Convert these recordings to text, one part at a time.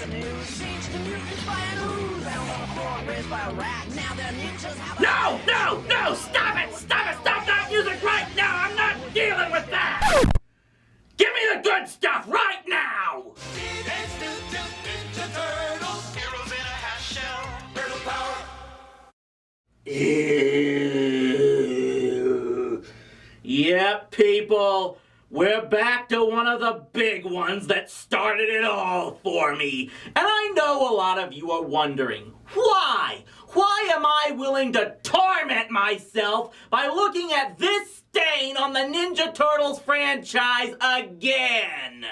the news. Changed the mutants by an ooze. Found on the floor, raised by a rat. Now they're ninjas. No! Stop it! Stop that music right now! I'm not dealing with that! Give me the good stuff right now! Teenage Mutant Ninja Turtles, heroes in a half shell, turtle power. Ew. Yep, people. We're back to one of the big ones that started it all for me. And I know a lot of you are wondering, why? Why am I willing to torment myself by looking at this stain on the Ninja Turtles franchise again?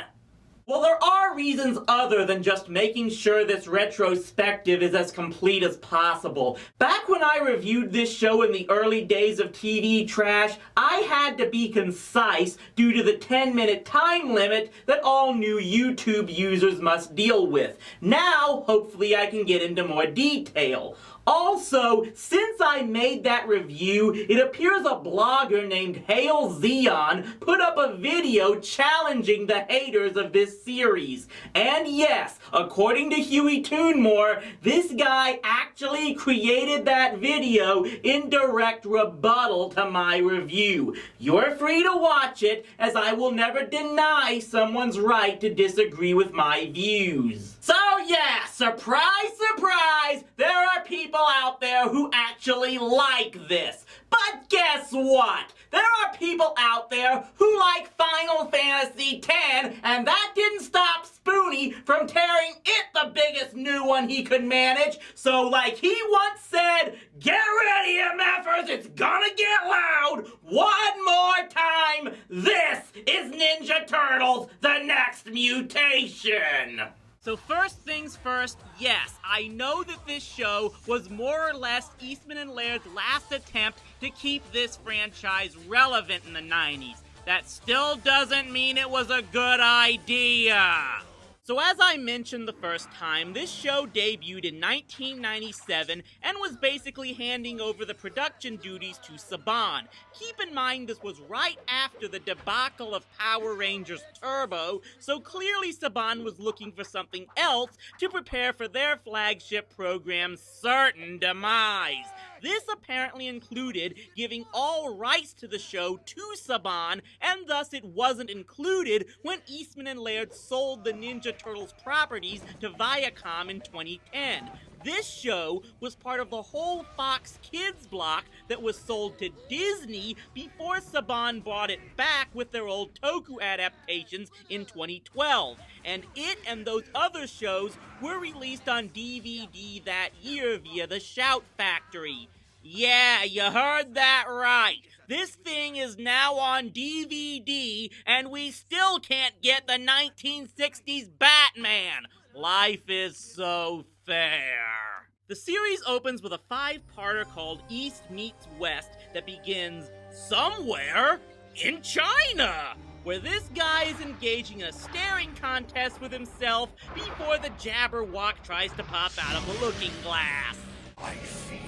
Well, there are reasons other than just making sure this retrospective is as complete as possible. Back when I reviewed this show in the early days of TV trash, I had to be concise due to the 10-minute time limit that all new YouTube users must deal with. Now, hopefully I can get into more detail. Also, since I made that review, it appears a blogger named Hail Zeon put up a video challenging the haters of this series. And yes, according to Huey Toonmore, this guy actually created that video in direct rebuttal to my review. You're free to watch it, as I will never deny someone's right to disagree with my views. So yeah, surprise, surprise, there are people out there who actually like this. But guess what? There are people out there who like Final Fantasy X, and that didn't stop Spoonie from tearing it the biggest new one he could manage. So like he once said, get ready, MFers, it's gonna get loud. One more time, this is Ninja Turtles, the next mutation. So first things first, yes, I know that this show was more or less Eastman and Laird's last attempt to keep this franchise relevant in the 90s. That still doesn't mean it was a good idea. So as I mentioned the first time, this show debuted in 1997 and was basically handing over the production duties to Saban. Keep in mind this was right after the debacle of Power Rangers Turbo, so clearly Saban was looking for something else to prepare for their flagship program's certain demise. This apparently included giving all rights to the show to Saban, and thus it wasn't included when Eastman and Laird sold the Ninja Turtles properties to Viacom in 2010. This show was part of the whole Fox Kids block that was sold to Disney before Saban bought it back with their old Toku adaptations in 2012. And it and those other shows were released on DVD that year via the Shout Factory. Yeah, you heard that right. This thing is now on DVD, and we still can't get the 1960s Batman. Life is so fair. The series opens with a 5-parter called East Meets West that begins somewhere in China, where this guy is engaging in a staring contest with himself before the Jabberwock tries to pop out of the looking glass. I fear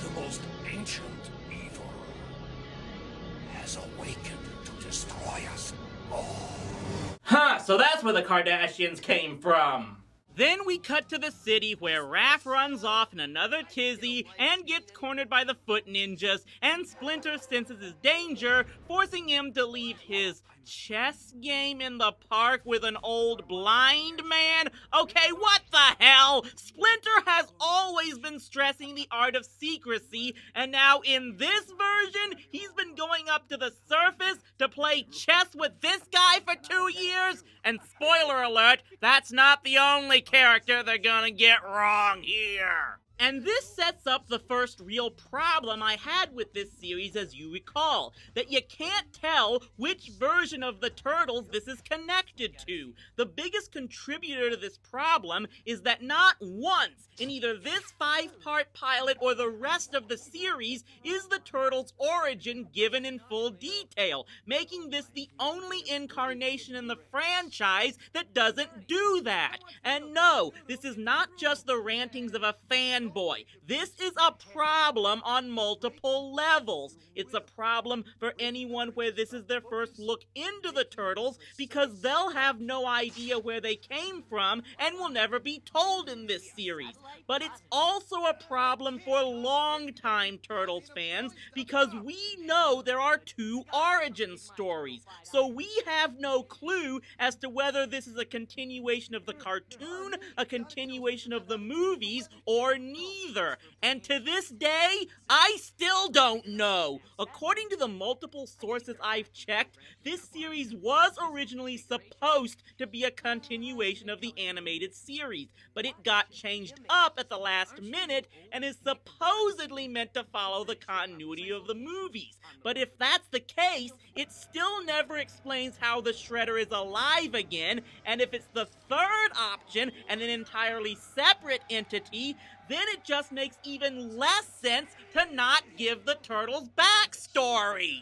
the most ancient evil has awakened to destroy us all. Huh, so that's where the Kardashians came from. Then we cut to the city where Raph runs off in another tizzy and gets cornered by the Foot Ninjas, and Splinter senses his danger, forcing him to leave his chess game in the park with an old blind man? Okay, what the hell? Splinter has always been stressing the art of secrecy, and now in this version, he's been going up to the surface to play chess with this guy for 2 years? And spoiler alert, that's not the only character they're gonna get wrong here. And this sets up the first real problem I had with this series, as you recall, that you can't tell which version of the Turtles this is connected to. The biggest contributor to this problem is that not once in either this 5-part pilot or the rest of the series is the Turtles' origin given in full detail, making this the only incarnation in the franchise that doesn't do that. And no, this is not just the rantings of a fan boy, this is a problem on multiple levels. It's a problem for anyone where this is their first look into the Turtles because they'll have no idea where they came from and will never be told in this series. But it's also a problem for longtime Turtles fans because we know there are two origin stories. So we have no clue as to whether this is a continuation of the cartoon, a continuation of the movies, or neither. And to this day, I still don't know. According to the multiple sources I've checked, this series was originally supposed to be a continuation of the animated series, but it got changed up at the last minute and is supposedly meant to follow the continuity of the movies. But if that's the case, it still never explains how the Shredder is alive again, and if it's the third option and an entirely separate entity, then it just makes even less sense to not give the Turtles backstory.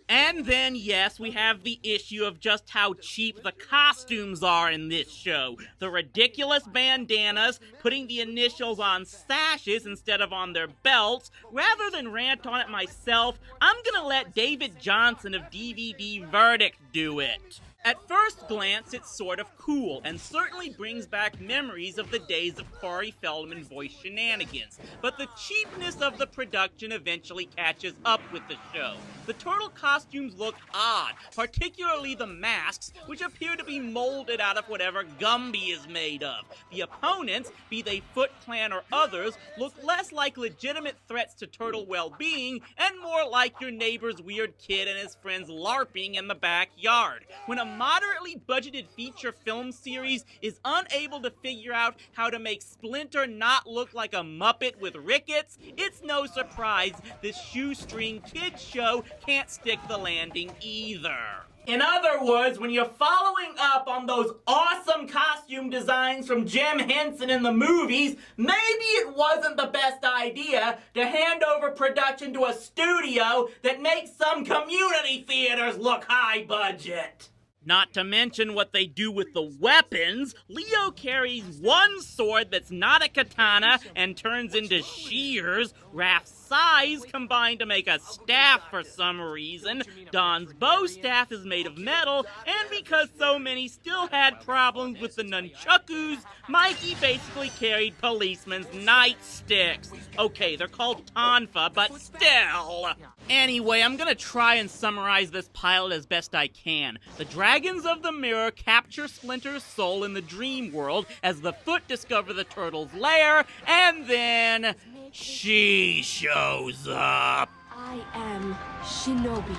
And then, yes, we have the issue of just how cheap the costumes are in this show. The ridiculous bandanas, putting the initials on sashes instead of on their belts. Rather than rant on it myself, I'm gonna let David Johnson of DVD Verdict do it. At first glance, it's sort of cool, and certainly brings back memories of the days of Corey Feldman voice shenanigans. But the cheapness of the production eventually catches up with the show. The turtle costumes look odd, particularly the masks, which appear to be molded out of whatever Gumby is made of. The opponents, be they Foot Clan or others, look less like legitimate threats to turtle well-being, and more like your neighbor's weird kid and his friends LARPing in the backyard. When a moderately budgeted feature film series is unable to figure out how to make Splinter not look like a Muppet with rickets, it's no surprise this shoestring kids show can't stick the landing either. In other words, when you're following up on those awesome costume designs from Jim Henson in the movies, maybe it wasn't the best idea to hand over production to a studio that makes some community theaters look high budget. Not to mention what they do with the weapons. Leo carries one sword that's not a katana and turns into shears. Raph's size combined to make a staff for some reason. Don's bow staff is made of metal, and because so many still had problems with the nunchakus, Mikey basically carried policemen's nightsticks. Okay, they're called tonfa, but still. Anyway, I'm gonna try and summarize this pilot as best I can. The Dragons of the Mirror capture Splinter's soul in the dream world as the Foot discover the Turtles' lair, and then she shows up. I am Shinobi.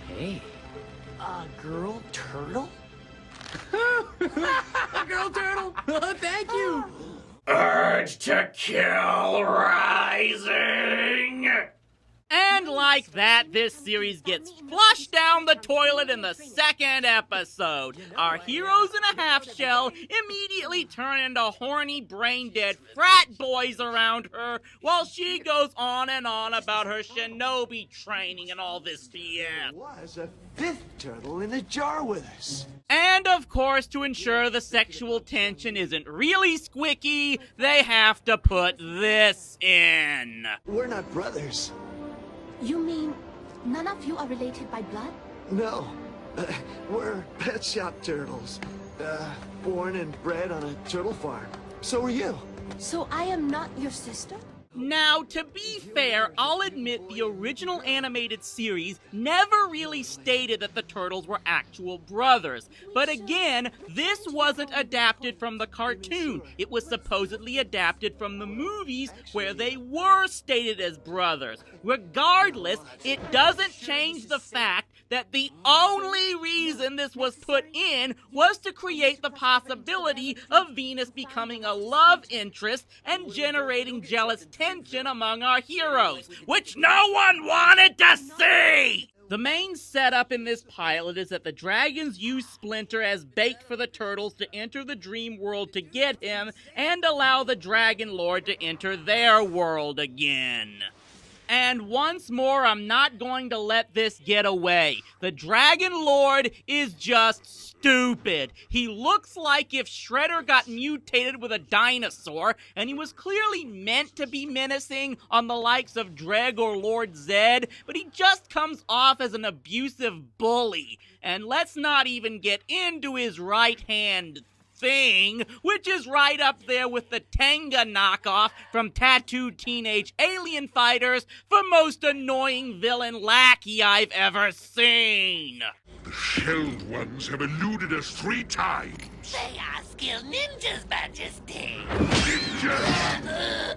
Hey. A girl turtle? A girl turtle! Thank you! Urge to kill rising! And like that, this series gets flushed down the toilet in the second episode. Our heroes in a half shell immediately turn into horny, brain-dead frat boys around her, while she goes on and on about her shinobi training and all this BS. There was a fifth turtle in a jar with us. And of course, to ensure the sexual tension isn't really squicky, they have to put this in. We're not brothers. You mean none of you are related by blood? No. We're pet shop turtles. Born and bred on a turtle farm. So are you. So I am not your sister? Now, to be fair, I'll admit the original animated series never really stated that the Turtles were actual brothers. But again, this wasn't adapted from the cartoon. It was supposedly adapted from the movies where they were stated as brothers. Regardless, it doesn't change the fact that the only reason this was put in was to create the possibility of Venus becoming a love interest and generating jealous tension among our heroes, which no one wanted to see! The main setup in this pilot is that the dragons use Splinter as bait for the Turtles to enter the dream world to get him and allow the Dragon Lord to enter their world again. And once more, I'm not going to let this get away. The Dragon Lord is just stupid. He looks like if Shredder got mutated with a dinosaur, and he was clearly meant to be menacing on the likes of Dreg or Lord Zed, but he just comes off as an abusive bully. And let's not even get into his right hand thing, which is right up there with the Tenga knockoff from Tattooed Teenage Alien Fighters for most annoying villain lackey I've ever seen. The shelled ones have eluded us 3 times. They are skilled ninjas, Majesty. Ninja!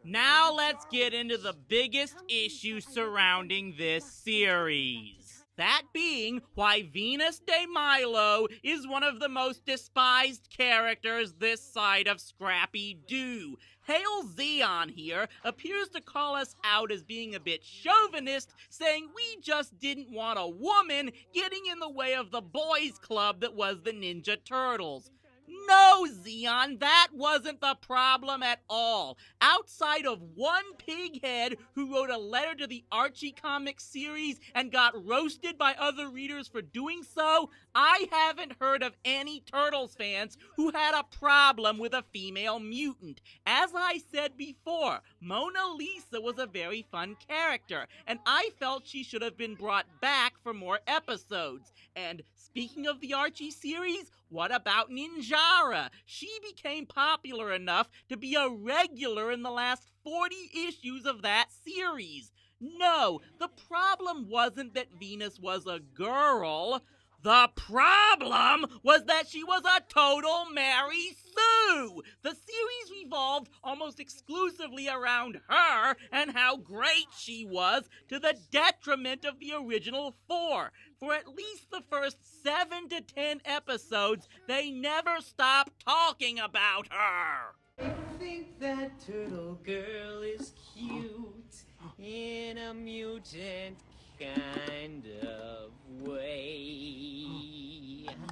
Now let's get into the biggest issue surrounding this series. That being why Venus de Milo is one of the most despised characters this side of Scrappy-Doo. Hail Zeon here appears to call us out as being a bit chauvinist, saying we just didn't want a woman getting in the way of the boys' club that was the Ninja Turtles. No, Zeon, that wasn't the problem at all. Outside of one pighead who wrote a letter to the Archie comic series and got roasted by other readers for doing so, I haven't heard of any Turtles fans who had a problem with a female mutant. As I said before, Mona Lisa was a very fun character, and I felt she should have been brought back for more episodes. And speaking of the Archie series, what about Ninjara? She became popular enough to be a regular in the last 40 issues of that series. No, the problem wasn't that Venus was a girl. The problem was that she was a total Mary Sue! The series revolved almost exclusively around her and how great she was, to the detriment of the original 4. For at least the first 7 to 10 episodes, they never stopped talking about her. I think that turtle girl is cute in a mutant kind of way.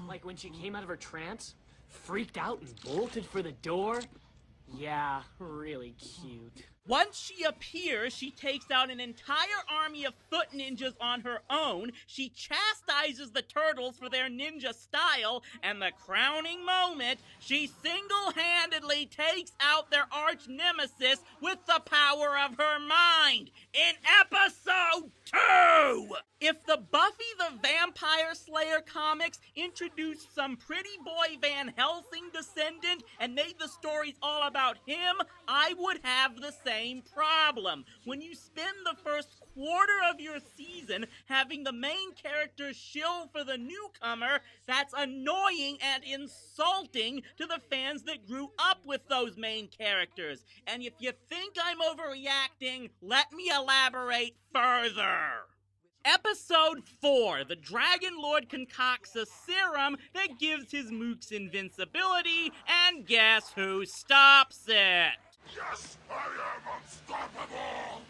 Like when she came out of her trance, freaked out and bolted for the door? Yeah, really cute. Once she appears, she takes out an entire army of foot ninjas on her own, she chastises the turtles for their ninja style, and the crowning moment, she single-handedly takes out their arch nemesis with the power of her mind in episode 2! If the Buffy the Vampire Slayer comics introduced some pretty boy Van Helsing descendant and made the stories all about him, I would have the same problem. When you spend the first quarter of your season having the main character shill for the newcomer, that's annoying and insulting to the fans that grew up with those main characters. And if you think I'm overreacting, let me elaborate further. Episode 4, the Dragon Lord concocts a serum that gives his mooks invincibility, and guess who stops it? Yes, I am unstoppable!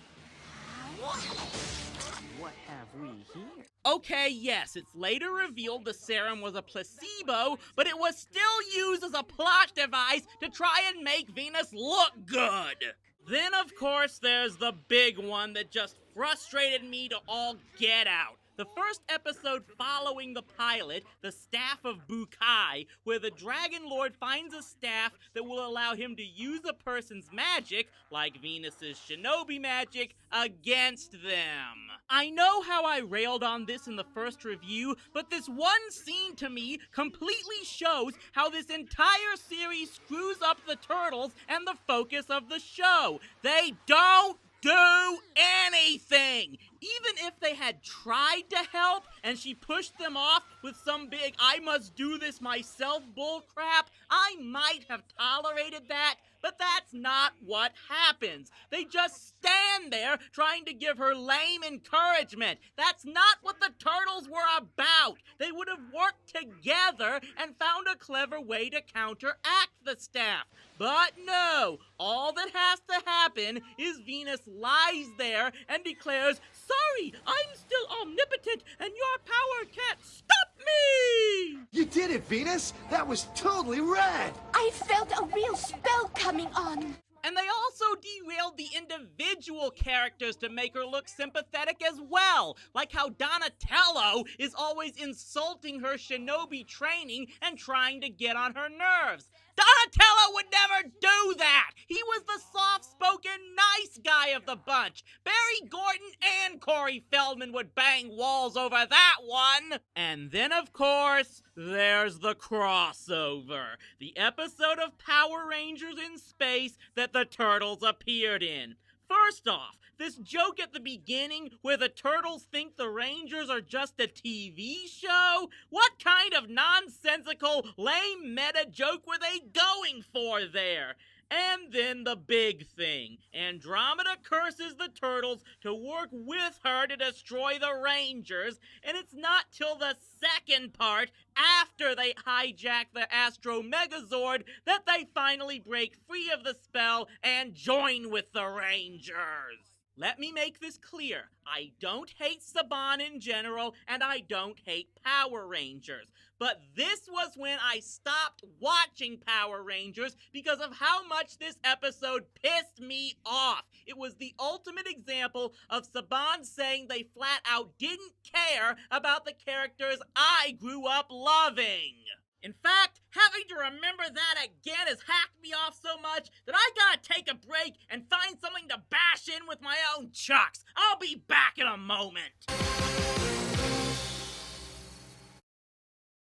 What have we here? Okay, yes, it's later revealed the serum was a placebo, but it was still used as a plot device to try and make Venus look good. Then, of course, there's the big one that just frustrated me to all get out. The first episode following the pilot, The Staff of Bukai, where the Dragon Lord finds a staff that will allow him to use a person's magic, like Venus's shinobi magic, against them. I know how I railed on this in the first review, but this one scene to me completely shows how this entire series screws up the Turtles and the focus of the show. They don't do anything! Even if they had tried to help and she pushed them off with some big I must do this myself bullcrap, I might have tolerated that, but that's not what happens. They just stand there trying to give her lame encouragement. That's not what the Turtles were about. They would have worked together and found a clever way to counteract the staff. But no, all that has to happen is Venus lies there and declares, "Sorry, I'm still omnipotent and your power can't stop me!" You did it, Venus! That was totally rad! I felt a real spell coming on. And they also derailed the individual characters to make her look sympathetic as well, like how Donatello is always insulting her shinobi training and trying to get on her nerves. Donatello would never do that! He was the soft-spoken, nice guy of the bunch. Barry Gordon and Corey Feldman would bang walls over that one. And then, of course, there's the crossover. The episode of Power Rangers in space that the Turtles appeared in. First off, this joke at the beginning where the Turtles think the Rangers are just a TV show? What kind of nonsensical, lame meta joke were they going for there? And then the big thing. Andromeda curses the Turtles to work with her to destroy the Rangers, and it's not till the second part, after they hijack the Astro Megazord, that they finally break free of the spell and join with the Rangers. Let me make this clear. I don't hate Saban in general, and I don't hate Power Rangers. But this was when I stopped watching Power Rangers because of how much this episode pissed me off. It was the ultimate example of Saban saying they flat out didn't care about the characters I grew up loving. In fact, having to remember that again has hacked me off so much that I gotta take a break and find something to bash in with my own chucks. I'll be back in a moment.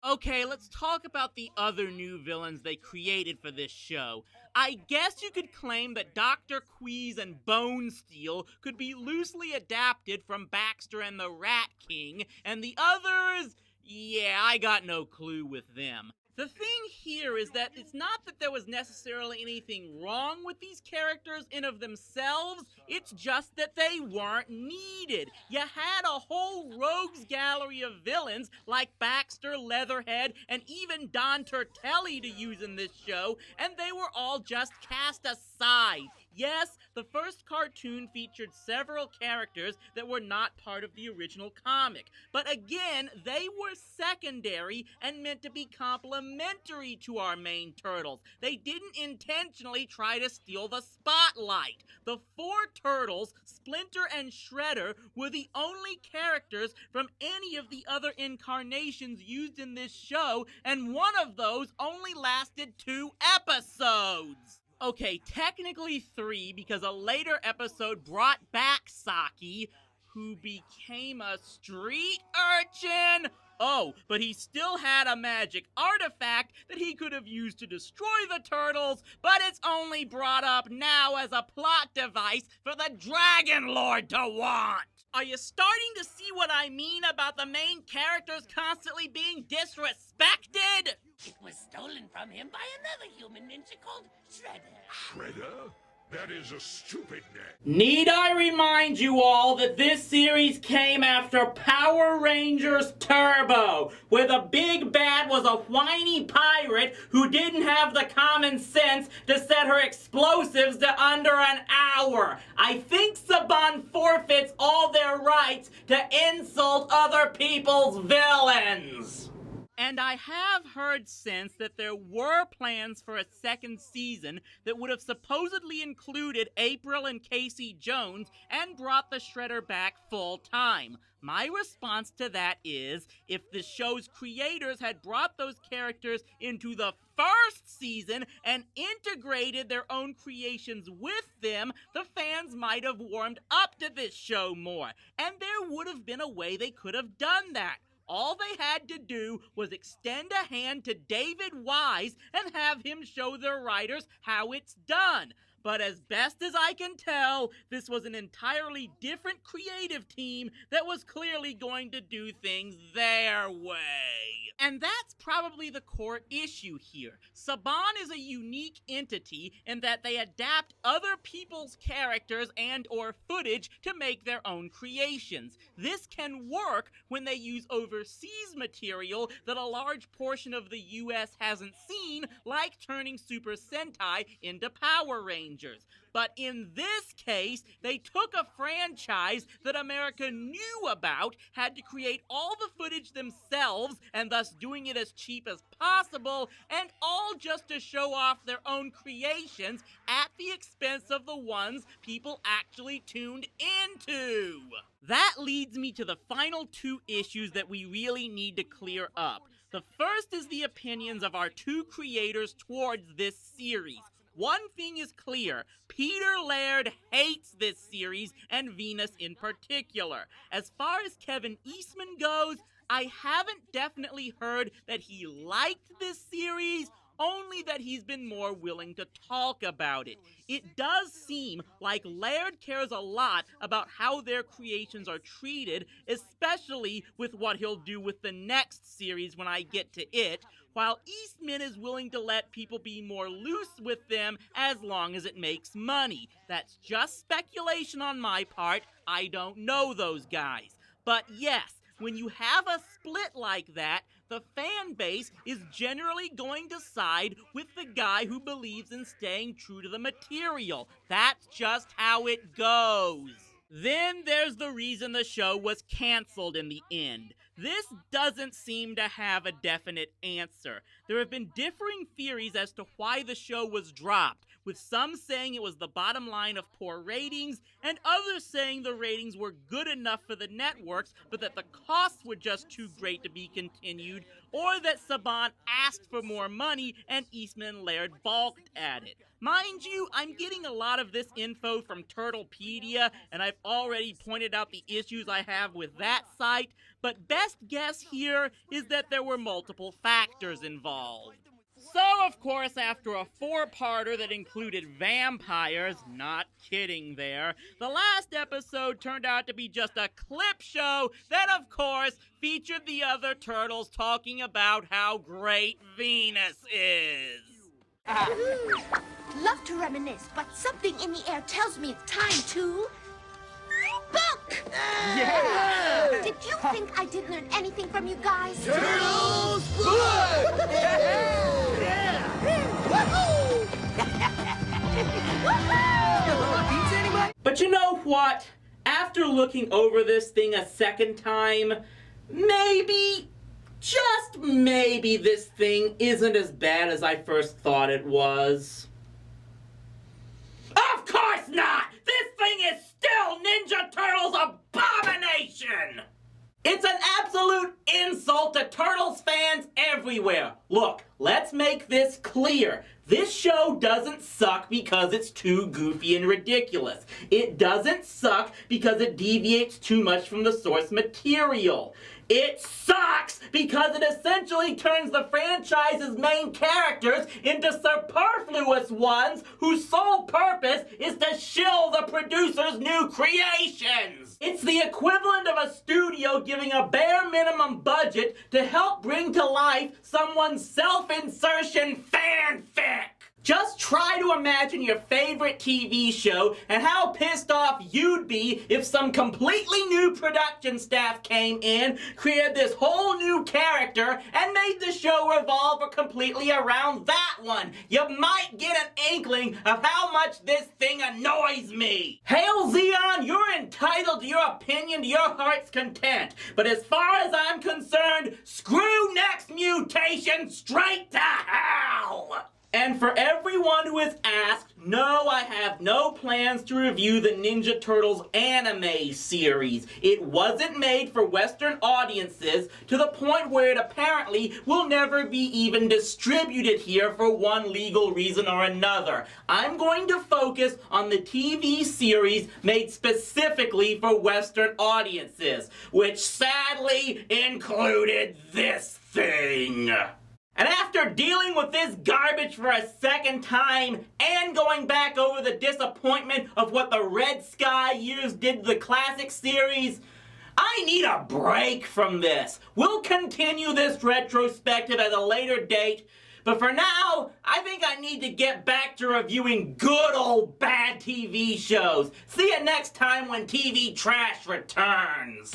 Okay, let's talk about the other new villains they created for this show. I guess you could claim that Dr. Queeze and Bone Steel could be loosely adapted from Baxter and the Rat King, and the others... yeah, I got no clue with them. The thing here is that it's not that there was necessarily anything wrong with these characters in of themselves, it's just that they weren't needed. You had a whole rogues gallery of villains like Baxter, Leatherhead, and even Don Turtelli to use in this show, and they were all just cast aside. Yes, the first cartoon featured several characters that were not part of the original comic, but again, they were secondary and meant to be complementary to our main turtles. They didn't intentionally try to steal the spotlight. The four turtles, Splinter and Shredder, were the only characters from any of the other incarnations used in this show, and one of those only lasted 2 episodes. Okay, technically 3, because a later episode brought back Saki, who became a street urchin. Oh, but he still had a magic artifact that he could have used to destroy the turtles, but it's only brought up now as a plot device for the Dragon Lord to want. Are you starting to see what I mean about the main characters constantly being disrespected? It was stolen from him by another human ninja called Shredder. Shredder? That is a stupid name. Need I remind you all that this series came after Power Rangers Turbo, where the big bad was a whiny pirate who didn't have the common sense to set her explosives to under an hour. I think Saban forfeits all their rights to insult other people's villains. And I have heard since that there were plans for a second season that would have supposedly included April and Casey Jones and brought the Shredder back full time. My response to that is, if the show's creators had brought those characters into the first season and integrated their own creations with them, the fans might have warmed up to this show more. And there would have been a way they could have done that. All they had to do was extend a hand to David Wise and have him show their writers how it's done. But as best as I can tell, this was an entirely different creative team that was clearly going to do things their way. And that's probably the core issue here. Saban is a unique entity in that they adapt other people's characters and or footage to make their own creations. This can work when they use overseas material that a large portion of the US hasn't seen, like turning Super Sentai into Power Rangers. Rangers. But in this case, they took a franchise that America knew about, had to create all the footage themselves, and thus doing it as cheap as possible, and all just to show off their own creations at the expense of the ones people actually tuned into. That leads me to the final two issues that we really need to clear up. The first is the opinions of our two creators towards this series. One thing is clear, Peter Laird hates this series, and Venus in particular. As far as Kevin Eastman goes, I haven't definitely heard that he liked this series, only that he's been more willing to talk about it. It does seem like Laird cares a lot about how their creations are treated, especially with what he'll do with the next series when I get to it, while Eastman is willing to let people be more loose with them as long as it makes money. That's just speculation on my part. I don't know those guys. But yes, when you have a split like that, the fan base is generally going to side with the guy who believes in staying true to the material. That's just how it goes. Then there's the reason the show was canceled in the end. This doesn't seem to have a definite answer. There have been differing theories as to why the show was dropped, with some saying it was the bottom line of poor ratings, and others saying the ratings were good enough for the networks, but that the costs were just too great to be continued, or that Saban asked for more money and Eastman and Laird balked at it. Mind you, I'm getting a lot of this info from Turtlepedia, and I've already pointed out the issues I have with that site, but best guess here is that there were multiple factors involved. So, of course, after a four-parter that included vampires, not kidding there, the last episode turned out to be just a clip show that, of course, featured the other turtles talking about how great Venus is. Love to reminisce, but something in the air tells me it's time to... book! Yeah! Did you think I didn't learn anything from you guys? Turtles Blood! But you know what? After looking over this thing a second time, maybe, just maybe, this thing isn't as bad as I first thought it was. Of course not! This thing is still Ninja Turtles Abomination! It's an absolute insult to Turtles fans everywhere. Look, let's make this clear. This show doesn't suck because it's too goofy and ridiculous. It doesn't suck because it deviates too much from the source material. It sucks because it essentially turns the franchise's main characters into superfluous ones whose sole purpose is to shill the producer's new creations. It's the equivalent of a studio giving a bare minimum budget to help bring to life someone's self-insertion fanfic. Just try to imagine your favorite TV show and how pissed off you'd be if some completely new production staff came in, created this whole new character, and made the show revolve completely around that one. You might get an inkling of how much this thing annoys me. Hail Zeon, you're entitled to your opinion to your heart's content. But as far as I'm concerned, screw next Mutation straight to hell! And for everyone who has asked, no, I have no plans to review the Ninja Turtles anime series. It wasn't made for Western audiences to the point where it apparently will never be even distributed here for one legal reason or another. I'm going to focus on the TV series made specifically for Western audiences, which sadly included this thing. And after dealing with this garbage for a second time and going back over the disappointment of what the Red Sky years did to the classic series, I need a break from this. We'll continue this retrospective at a later date, but for now, I think I need to get back to reviewing good old bad TV shows. See you next time when TV Trash returns.